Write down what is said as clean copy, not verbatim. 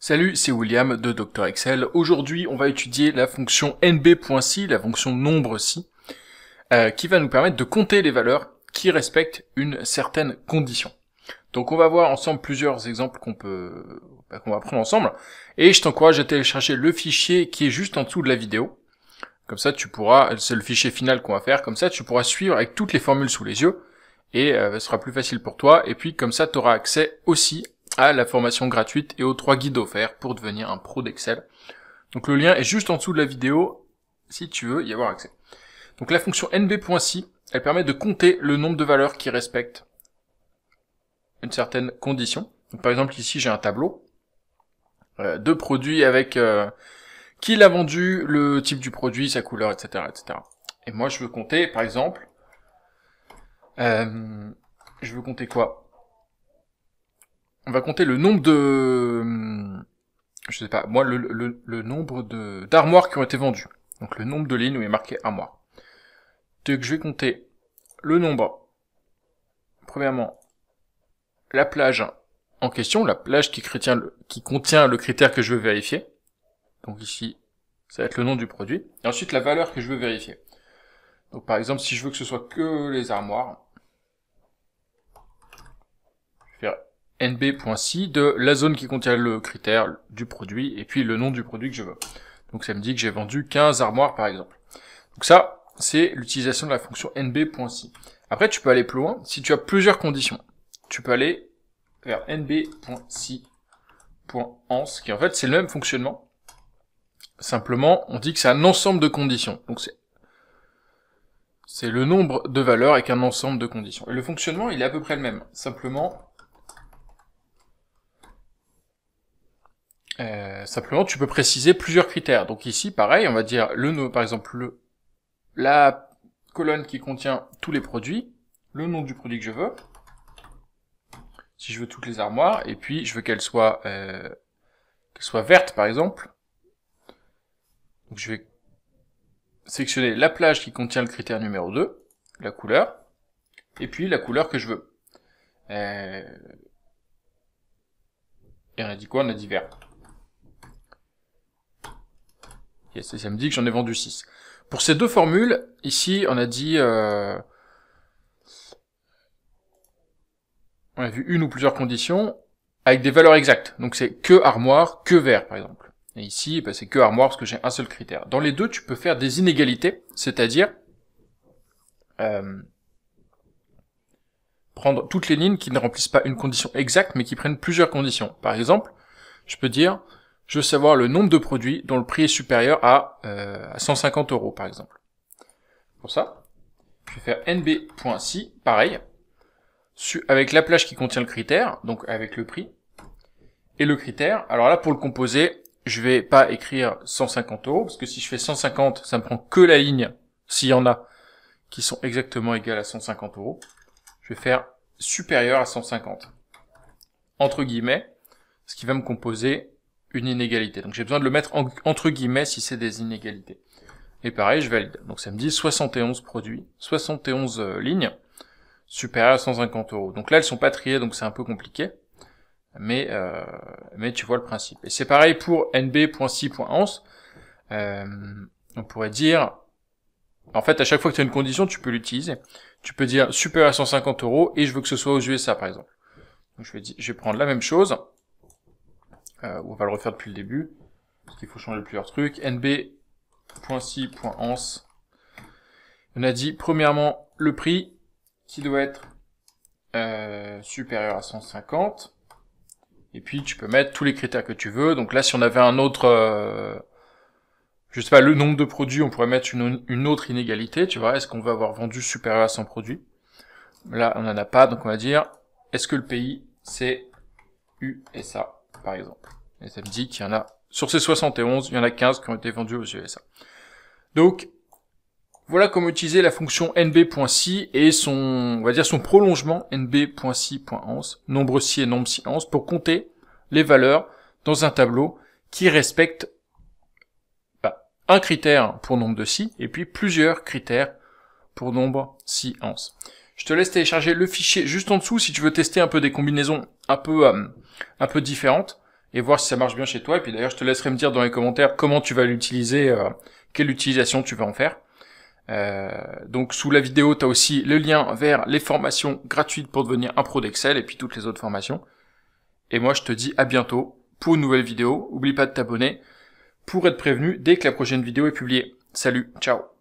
Salut, c'est William de Dr Excel. Aujourd'hui, on va étudier la fonction nb.si, la fonction nombre si, qui va nous permettre de compter les valeurs qui respectent une certaine condition. Donc on va voir ensemble plusieurs exemples qu'on va prendre ensemble, et je t'encourage à télécharger le fichier qui est juste en dessous de la vidéo. Comme ça tu pourras, c'est le fichier final qu'on va faire, comme ça tu pourras suivre avec toutes les formules sous les yeux, et ce sera plus facile pour toi, et puis comme ça tu auras accès aussi à la formation gratuite et aux 3 guides offerts pour devenir un pro d'Excel. Donc le lien est juste en dessous de la vidéo si tu veux y avoir accès. Donc la fonction nb.si, elle permet de compter le nombre de valeurs qui respectent une certaine condition. Donc par exemple ici j'ai un tableau de produits avec qui l'a vendu, le type du produit, sa couleur, etc., etc. Et moi je veux compter par exemple, je veux compter quoi? On va compter le nombre de, je sais pas, moi le nombre d'armoires qui ont été vendues. Donc le nombre de lignes où il est marqué armoire. Donc je vais compter le nombre, premièrement, la plage en question, la plage qui contient le critère que je veux vérifier. Donc ici, ça va être le nom du produit. Et ensuite la valeur que je veux vérifier. Donc par exemple, si je veux que ce soit que les armoires, je vais faire nb.si de la zone qui contient le critère du produit et puis le nom du produit que je veux. Donc ça me dit que j'ai vendu 15 armoires par exemple. Donc ça, c'est l'utilisation de la fonction nb.si. Après, tu peux aller plus loin. Si tu as plusieurs conditions, tu peux aller vers nb.si.ans, qui en fait c'est le même fonctionnement. Simplement, on dit que c'est un ensemble de conditions. Donc c'est le nombre de valeurs avec un ensemble de conditions. Et le fonctionnement, il est à peu près le même. Simplement, tu peux préciser plusieurs critères. Donc ici, pareil, on va dire par exemple la colonne qui contient tous les produits, le nom du produit que je veux, si je veux toutes les armoires, et puis je veux qu'elle soit verte par exemple. Donc je vais sélectionner la plage qui contient le critère numéro 2, la couleur, et puis la couleur que je veux. Et on a dit quoi? On a dit vert. Yes, et ça me dit que j'en ai vendu 6. Pour ces deux formules, ici, on a dit... on a vu une ou plusieurs conditions avec des valeurs exactes. Donc c'est que armoire, que vert, par exemple. Et ici, c'est que armoire parce que j'ai un seul critère. Dans les deux, tu peux faire des inégalités, c'est-à-dire prendre toutes les lignes qui ne remplissent pas une condition exacte, mais qui prennent plusieurs conditions. Par exemple, je peux dire... je veux savoir le nombre de produits dont le prix est supérieur à 150 €, par exemple. Pour ça, je vais faire nb.si, pareil, avec la plage qui contient le critère, donc avec le prix, et le critère. Alors là, pour le composer, je vais pas écrire 150 €, parce que si je fais 150, ça me prend que la ligne, s'il y en a, qui sont exactement égales à 150 €. Je vais faire supérieur à 150, entre guillemets, ce qui va me composer une inégalité. Donc j'ai besoin de le mettre entre guillemets si c'est des inégalités. Et pareil, je valide. Donc ça me dit 71 produits, 71 lignes, supérieures à 150 €. Donc là, elles sont pas triées, donc c'est un peu compliqué. Mais tu vois le principe. Et c'est pareil pour nb.si.ans. On pourrait dire... en fait, à chaque fois que tu as une condition, tu peux l'utiliser. Tu peux dire supérieur à 150 € et je veux que ce soit aux USA, par exemple. Donc je vais prendre la même chose. On va le refaire depuis le début, parce qu'il faut changer plusieurs trucs. nb.si.ans. On a dit, premièrement, le prix, qui doit être supérieur à 150. Et puis, tu peux mettre tous les critères que tu veux. Donc là, si on avait un autre... je sais pas, le nombre de produits, on pourrait mettre une autre inégalité, tu vois. Est-ce qu'on va avoir vendu supérieur à 100 produits? Là, on n'en a pas, donc on va dire, est-ce que le pays, c'est USA, par exemple? Et ça me dit qu'il y en a, sur ces 71, il y en a 15 qui ont été vendus aux USA. Donc, voilà comment utiliser la fonction nb.si et on va dire son prolongement, nb.si.ans, nombre si et nombre si-ans, pour compter les valeurs dans un tableau qui respecte un critère pour nombre de si, et puis plusieurs critères pour nombre si-ans. Je te laisse télécharger le fichier juste en dessous si tu veux tester un peu des combinaisons un peu différentes. et voir si ça marche bien chez toi. Et puis d'ailleurs, je te laisserai me dire dans les commentaires comment tu vas l'utiliser, quelle utilisation tu vas en faire. Donc sous la vidéo, tu as aussi le lien vers les formations gratuites pour devenir un pro d'Excel et puis toutes les autres formations. Et moi, je te dis à bientôt pour une nouvelle vidéo. Oublie pas de t'abonner pour être prévenu dès que la prochaine vidéo est publiée. Salut, ciao.